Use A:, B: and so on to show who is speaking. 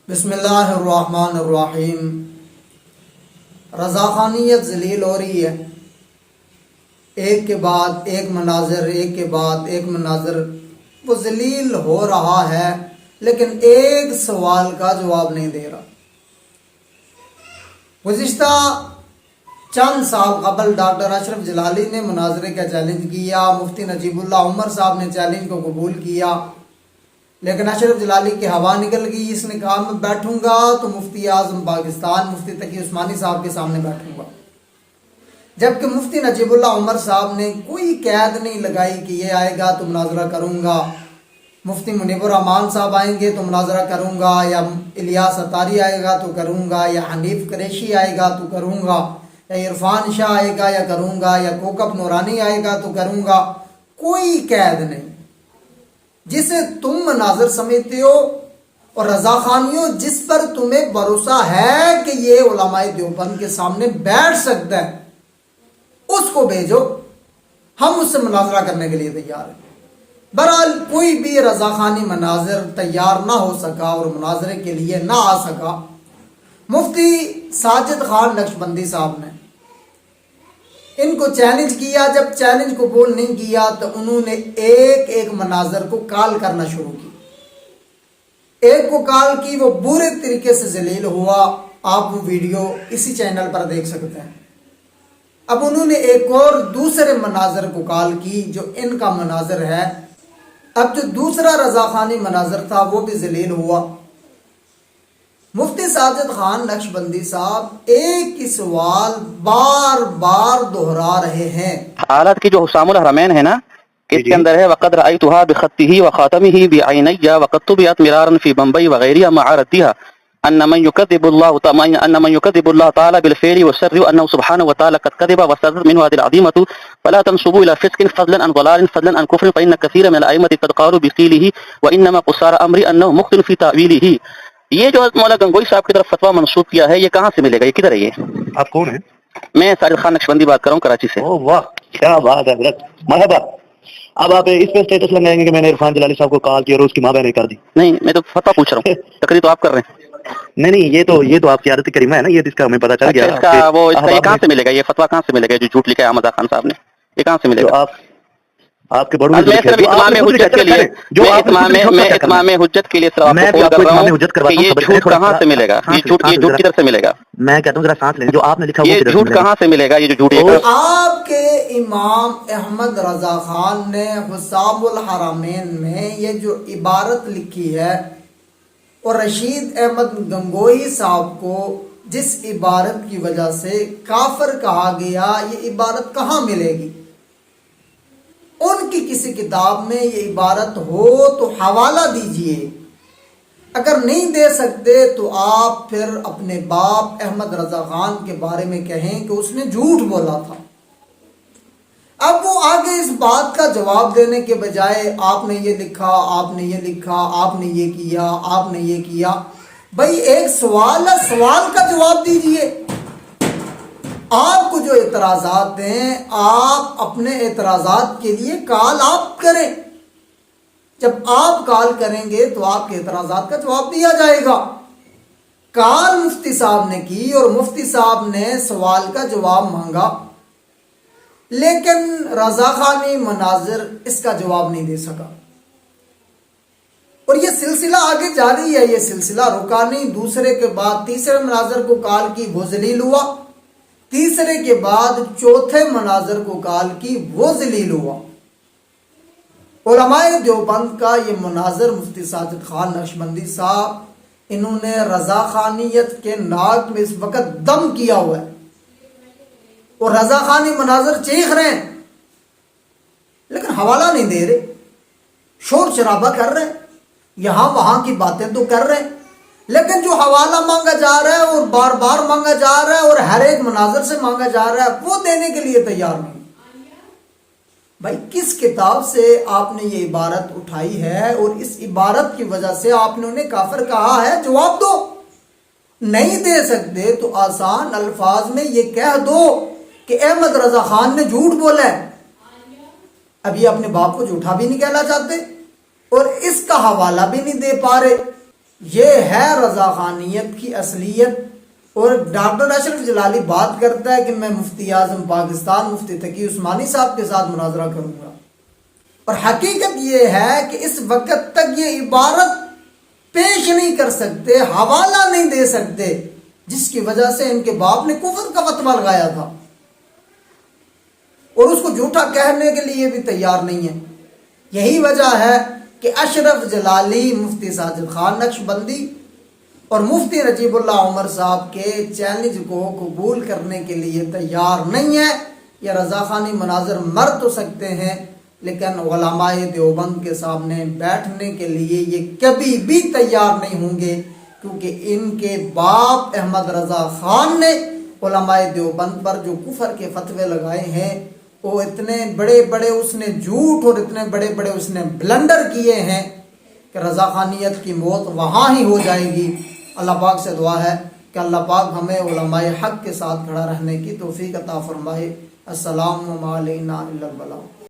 A: بسم اللہ الرحمن الرحیم۔ رضاخانیت ذلیل ہو رہی ہے، ایک کے بعد ایک مناظر، ایک کے بعد ایک مناظر، وہ ذلیل ہو رہا ہے، لیکن ایک سوال کا جواب نہیں دے رہا۔ گزشتہ چند سال قبل ڈاکٹر اشرف جلالی نے مناظرے کا چیلنج کیا، مفتی نجیب اللہ عمر صاحب نے چیلنج کو قبول کیا، لیکن اشرف جلالی کی ہوا نکل گئی۔ اس نے کہا میں بیٹھوں گا تو مفتی اعظم پاکستان مفتی تقی عثمانی صاحب کے سامنے بیٹھوں گا، جبکہ مفتی نجیب اللہ عمر صاحب نے کوئی قید نہیں لگائی کہ یہ آئے گا تو مناظرہ کروں گا، مفتی منیب الرحمان صاحب آئیں گے تو مناظرہ کروں گا، یا الیاس اتاری آئے گا تو کروں گا، یا حنیف قریشی آئے گا تو کروں گا، یا عرفان شاہ آئے گا یا کروں گا، یا کوکب نورانی آئے گا تو کروں گا۔ کوئی قید نہیں۔ جسے تم مناظر سمجھتے ہو اور رضاخانیوں جس پر تمہیں بھروسہ ہے کہ یہ علماء دیوبند کے سامنے بیٹھ سکتا ہے، اس کو بھیجو، ہم اس سے مناظرہ کرنے کے لیے تیار ہیں۔ بہرحال کوئی بھی رضاخانی مناظر تیار نہ ہو سکا اور مناظرے کے لیے نہ آ سکا۔ مفتی ساجد خان نقشبندی صاحب نے ان کو چیلنج کیا، جب چیلنج قبول نہیں کیا تو انہوں نے ایک ایک مناظر کو کال کرنا شروع کی۔ ایک کو کال کی، وہ برے طریقے سے ذلیل ہوا، آپ وہ ویڈیو اسی چینل پر دیکھ سکتے ہیں۔ اب انہوں نے ایک اور دوسرے مناظر کو کال کی جو ان کا مناظر ہے۔ اب جو دوسرا رضاخانی مناظر تھا وہ بھی ذلیل ہوا۔ مفتی ساجد خان نقشبندی صاحب ایک ہی سوال بار بار دہرا رہے ہیں۔
B: حالات کی جو حسام الحرمین ہے نا، اس کے اندر ہے وقد رأيتها بخطه وخاتمه بعيني وقد طبعت مرارا في بمبئی وغيرها مع ردها ان من يكذب الله تعالى بالفعل والشر وانه سبحانه وتعالى قد كذب وصدر منه هذه العظيمه فلا تنسبوا الى فسق فضلا عن ضلال فضلا عن كفر فان كثيرا من الائمه قد قالوا بقيله وانما قصار امر انه مختلف في تاويله۔ یہ جو مولانا گنگوئی صاحب کی طرف فتویٰ منسوب کیا ہے، یہ کہاں سے ملے گا؟ یہ کدھر ہے؟ یہ
C: آپ کون ہیں؟
B: میں ساجد خان نقشبندی بات کر رہا ہوں، کراچی سے۔
C: اوہ واہ، کیا بات ہے حضرت، مرحبا۔ اب آپ اس پہ اسٹیٹس لگائیں گے کہ میں نے عرفان جلالی صاحب کو کال کیا اور اس کی ماں بہن کر دی؟
B: نہیں، میں تو فتویٰ پوچھ رہا ہوں، تقریر تو آپ کر رہے ہیں۔
C: نہیں، یہ تو آپ کی عادت کریمہ ہے نا، یہ جس کا ہمیں پتہ چل گیا۔
B: اس کا یہ کہاں سے ملے گا؟ یہ فتویٰ کہاں سے ملے گا جو جھوٹ لکھا ہے احمد خان صاحب نے؟ یہ کہاں سے ملے گا؟
C: آپ کے بڑوں
B: میں صرف اتمام حجت کے لیے اتمام حجت کے لیے صرف آپ کو کال کر رہا ہوں کہ یہ جھوٹ کہاں سے ملے گا؟ یہ جھوٹ کدھر سے ملے گا؟
C: میں کہتا ہوں ذرا سانس لیں، جو آپ نے لکھا
B: یہ جھوٹ کہاں سے ملے گا؟ یہ جو جھوٹ ہے
A: آپ کے امام احمد رضا خان نے حسام الحرمین میں یہ جو عبارت لکھی ہے، اور رشید احمد گنگوئی صاحب کو جس عبارت کی وجہ سے کافر کہا گیا، یہ عبارت کہاں ملے گی؟ ان کی کسی کتاب میں یہ عبارت ہو تو حوالہ دیجئے، اگر نہیں دے سکتے تو آپ پھر اپنے باپ احمد رضا خان کے بارے میں کہیں کہ اس نے جھوٹ بولا تھا۔ اب وہ آگے اس بات کا جواب دینے کے بجائے آپ نے یہ لکھا، آپ نے یہ لکھا، آپ نے یہ کیا، آپ نے یہ کیا۔ بھئی ایک سوال ہے، سوال کا جواب دیجئے۔ آپ کو جو اعتراضات ہیں، آپ اپنے اعتراضات کے لیے کال آپ کریں۔ جب آپ کال کریں گے تو آپ کے اعتراضات کا جواب دیا جائے گا۔ کال مفتی صاحب نے کی اور مفتی صاحب نے سوال کا جواب مانگا، لیکن رضاخانی مناظر اس کا جواب نہیں دے سکا، اور یہ سلسلہ آگے جاری ہے، یہ سلسلہ رکا نہیں۔ دوسرے کے بعد تیسرے مناظر کو کال کی، وہ ذلیل ہوا۔ تیسرے کے بعد چوتھے مناظر کو کال کی، وہ ذلیل ہوا۔ علماء دیوبند کا یہ مناظر مفتی ساجد خان نقشبندی صاحب، انہوں نے رضاخانیت کے ناک میں اس وقت دم کیا ہوا ہے، اور رضاخانی مناظر چیخ رہے ہیں، لیکن حوالہ نہیں دے رہے، شور شرابہ کر رہے ہیں، یہاں وہاں کی باتیں تو کر رہے ہیں، لیکن جو حوالہ مانگا جا رہا ہے اور بار بار مانگا جا رہا ہے اور ہر ایک مناظر سے مانگا جا رہا ہے، وہ دینے کے لیے تیار نہیں۔ بھائی کس کتاب سے آپ نے یہ عبارت اٹھائی ہے اور اس عبارت کی وجہ سے آپ نے انہیں کافر کہا ہے؟ جواب دو۔ نہیں دے سکتے تو آسان الفاظ میں یہ کہہ دو کہ احمد رضا خان نے جھوٹ بولا ہے۔ اب یہ اپنے باپ کو جھوٹا بھی نہیں کہنا چاہتے اور اس کا حوالہ بھی نہیں دے پا رہے، یہ ہے رضاخانیت کی اصلیت. اور ڈاکٹر اشرف جلالی بات کرتا ہے کہ میں مفتی اعظم پاکستان مفتی تقی عثمانی صاحب کے ساتھ مناظرہ کروں گا، اور حقیقت یہ ہے کہ اس وقت تک یہ عبارت پیش نہیں کر سکتے، حوالہ نہیں دے سکتے، جس کی وجہ سے ان کے باپ نے کفر کا فتویٰ لگایا تھا، اور اس کو جھوٹا کہنے کے لیے بھی تیار نہیں ہے. یہی وجہ ہے کہ اشرف جلالی مفتی ساجد خان نقشبندی اور مفتی نجیب اللہ عمر صاحب کے چیلنج کو قبول کرنے کے لیے تیار نہیں ہے. یہ رضاخانی مناظر مر تو سکتے ہیں، لیکن علماء دیوبند کے سامنے بیٹھنے کے لیے یہ کبھی بھی تیار نہیں ہوں گے، کیونکہ ان کے باپ احمد رضا خان نے علماء دیوبند پر جو کفر کے فتوے لگائے ہیں، وہ اتنے بڑے بڑے اس نے جھوٹ اور اتنے بڑے بڑے اس نے بلنڈر کیے ہیں کہ رضاخانیت کی موت وہاں ہی ہو جائے گی. اللہ پاک سے دعا ہے کہ اللہ پاک ہمیں علماء حق کے ساتھ کھڑا رہنے کی توفیق عطا فرمائے. السلام علیکم.